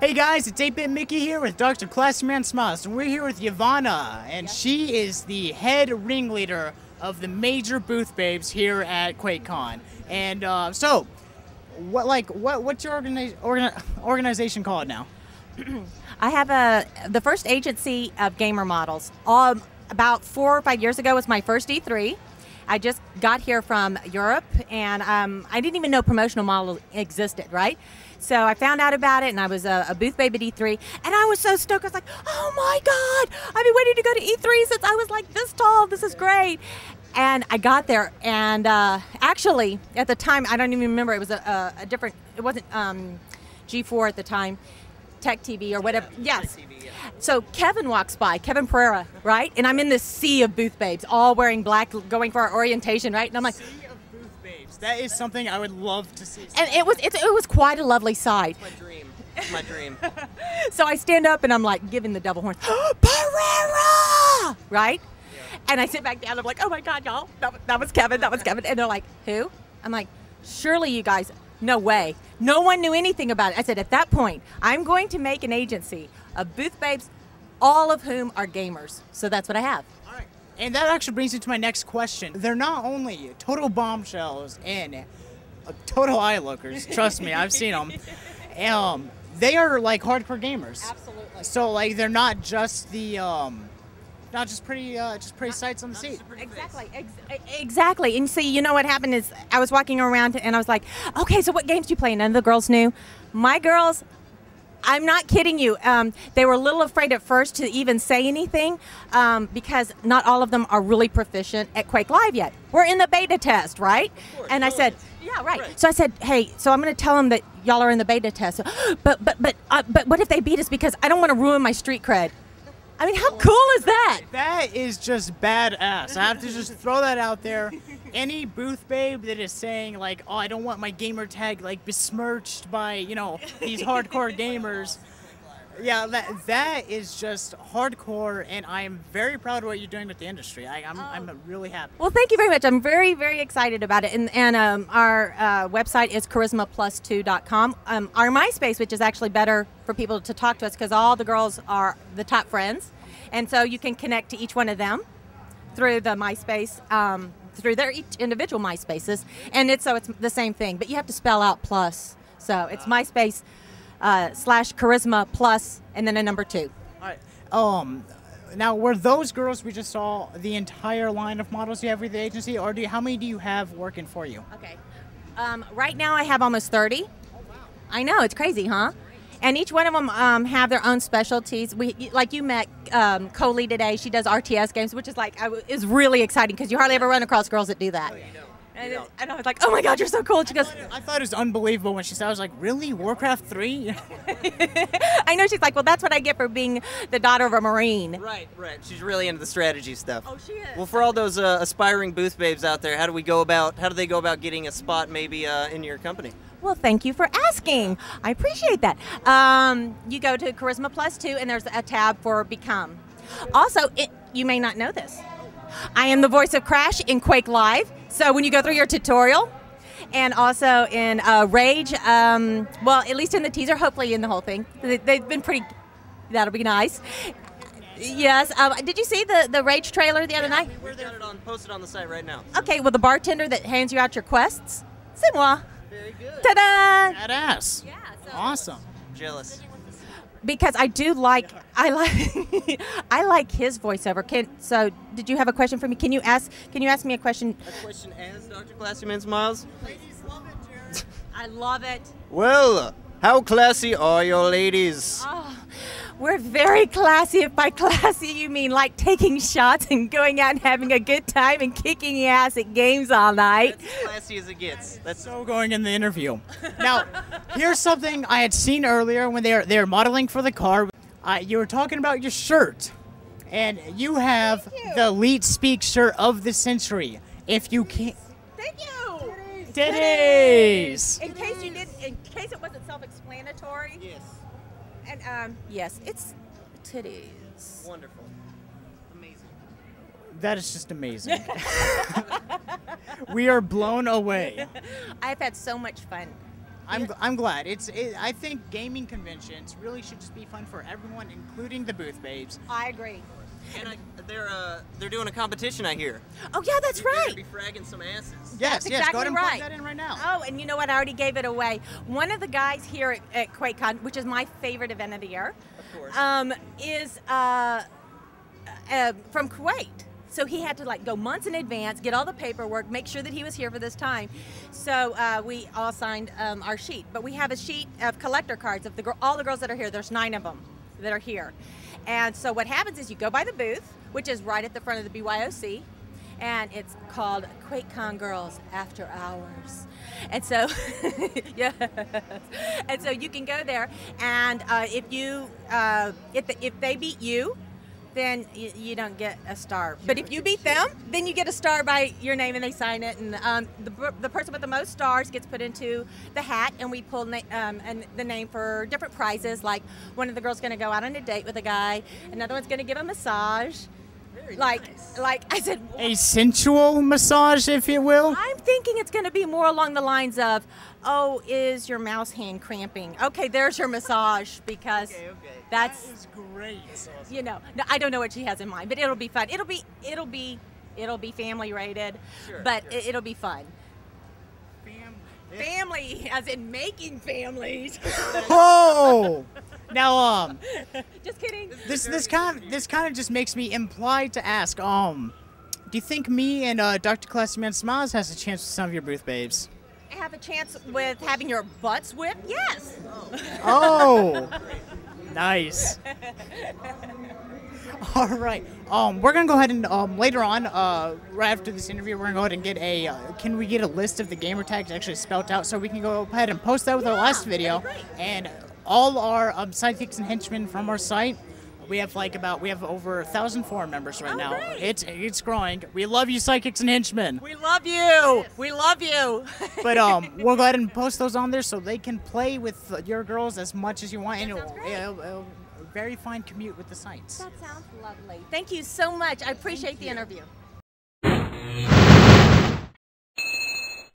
Hey guys, it's 8-Bit Mickey here with Dr. Classman Smiles, and we're here with Yvonna, and she is the head ringleader of the major booth babes here at QuakeCon. And what's your organization called now? I have the first agency of gamer models. About 4 or 5 years ago was my first E3. I just got here from Europe, and I didn't even know promotional models existed, right? So I found out about it, and I was a booth babe at E3, and I was so stoked. I was like, oh my God, I've been waiting to go to E3 since I was like this tall. This is great. And I got there, and actually, at the time, I don't even remember, it was a different, it wasn't G4 at the time, Tech TV or whatever. Yes. TV, yeah. So Kevin walks by, Kevin Pereira, right? And I'm in this sea of booth babes, all wearing black, going for our orientation, right? And I'm like, sea of booth babes. That is something I would love to see. And it was quite a lovely sight. It's my dream. It's my dream. So I stand up and I'm like giving the devil horns, Pereira, right? Yeah. And I sit back down. I'm like, oh my God, y'all, that was Kevin. That was Kevin. And they're like, who? I'm like, surely you guys. No way. No one knew anything about it. I said, at that point, I'm going to make an agency of booth babes, all of whom are gamers. So that's what I have. All right. And that actually brings me to my next question. They're not only total bombshells and total eye lookers. Trust me, I've seen them. They are like hardcore gamers. Absolutely. So like they're not just the not just pretty sights on the seat. Exactly. And see, you know what happened is I was walking around and I was like, okay, so what games do you play? None of the girls knew. My girls, I'm not kidding you. They were a little afraid at first to even say anything because not all of them are really proficient at Quake Live yet. We're in the beta test, right? Of course, and I said, yeah, right. So I said, hey, so I'm going to tell them that y'all are in the beta test. But what if they beat us because I don't want to ruin my street cred? I mean, how cool is that? That is just badass. I have to just throw that out there. Any booth babe that is saying like, oh, I don't want my gamer tag like besmirched by, you know, these hardcore gamers. Yeah, that is just hardcore, and I am very proud of what you're doing with the industry. I'm really happy. Well, thank you very much. I'm very, very excited about it. And our website is charismaplus2.com. Our MySpace, which is actually better for people to talk to us because all the girls are the top friends. And so you can connect to each one of them through the MySpace, through their each individual MySpaces. And it's the same thing, but you have to spell out plus. So it's MySpace /charisma plus and then a number 2. All right. Now, were those girls we just saw the entire line of models you have with the agency, or how many do you have working for you? Okay. Right now I have almost 30. Oh, wow. I know, it's crazy, huh? And each one of them have their own specialties. Like you met Coley today. She does RTS games, which is is really exciting because you hardly ever run across girls that do that. Oh, yeah. And I was like, oh my God, you're so cool. She goes, I thought it was unbelievable when she said, I was like, really? Warcraft 3? I know. She's like, well, that's what I get for being the daughter of a Marine. Right. She's really into the strategy stuff. Oh, she is. Well, for all those aspiring booth babes out there, how do they go about getting a spot maybe in your company? Well, thank you for asking. I appreciate that. You go to Charisma Plus 2, and there's a tab for Become. Also, you may not know this. I am the voice of Crash in Quake Live. So when you go through your tutorial, and also in Rage, well, at least in the teaser, hopefully in the whole thing. They've been pretty, that'll be nice. Yes. Did you see the Rage trailer the other night? We're there posted on the site right now. Okay, well, the bartender that hands you out your quests, c'est moi. Very good. Ta-da! Badass. Yeah. So Awesome. Jealous. Because I like his voiceover. So did you have a question for me? Can you ask me a question? A question as Dr. Classyman Smiles? Ladies love it, Jared. I love it. Well, how classy are your ladies? Oh, we're very classy. If by classy you mean like taking shots and going out and having a good time and kicking ass at games all night. That's as classy as it gets. That's so going in the interview. Now, here's something I had seen earlier when they were modeling for the car. You were talking about your shirt, and you have the Elite Speak shirt of the century. If you can't. Thank you. Titties. In case it wasn't self-explanatory. Yes. And yes, it's titties. Wonderful. Amazing. That is just amazing. We are blown away. I've had so much fun. I'm glad. I think gaming conventions really should just be fun for everyone, including the booth babes. I agree. And they're doing a competition, I hear. Oh yeah, that's You're right. gonna be fragging some asses. Yes, That's yes. Go ahead and exactly plug that in right now. Oh, and you know what? I already gave it away. One of the guys here at QuakeCon, which is my favorite event of the year, Of course. is from Kuwait. So he had to like go months in advance, get all the paperwork, make sure that he was here for this time. So we all signed our sheet. But we have a sheet of collector cards of all the girls that are here. There's 9 of them that are here. And so what happens is you go by the booth, which is right at the front of the BYOC, and it's called QuakeCon Girls After Hours. And so, yes. And so you can go there, and if they beat you, then you don't get a star. But if you beat them, then you get a star by your name, and they sign it. And the person with the most stars gets put into the hat, and we pull the name for different prizes. Like one of the girls going to go out on a date with a guy, another one's going to give a massage. Very Like I said, A sensual massage, if you will. I'm thinking it's going to be more along the lines of, oh, is your mouse hand cramping? Okay, there's your massage, because Okay. that's, That is great. you know, no, I don't know what she has in mind, but it'll be fun. It'll be family rated, Sure, but sure. it'll be fun. Family, as in making families. Whoa! Now, Just kidding. this kind of just makes me implied to ask, do you think me and Dr. Classman Smiles has a chance with some of your booth babes? Have a chance with having your butts whipped? Yes. Oh, nice. All right. We're gonna go ahead and later on, right after this interview, we're gonna go ahead and get a. Can we get a list of the gamer tags actually spelled out so we can go ahead and post that with our last video, and all our sidekicks and henchmen from our site. We have over 1,000 forum members right now. great. It's growing. We love you, sidekicks and henchmen. We love you. We love you. But we'll go ahead and post those on there so they can play with your girls as much as you want, and sounds great. it'll very fine commute with the sites. That sounds lovely. Thank you so much. I appreciate the interview.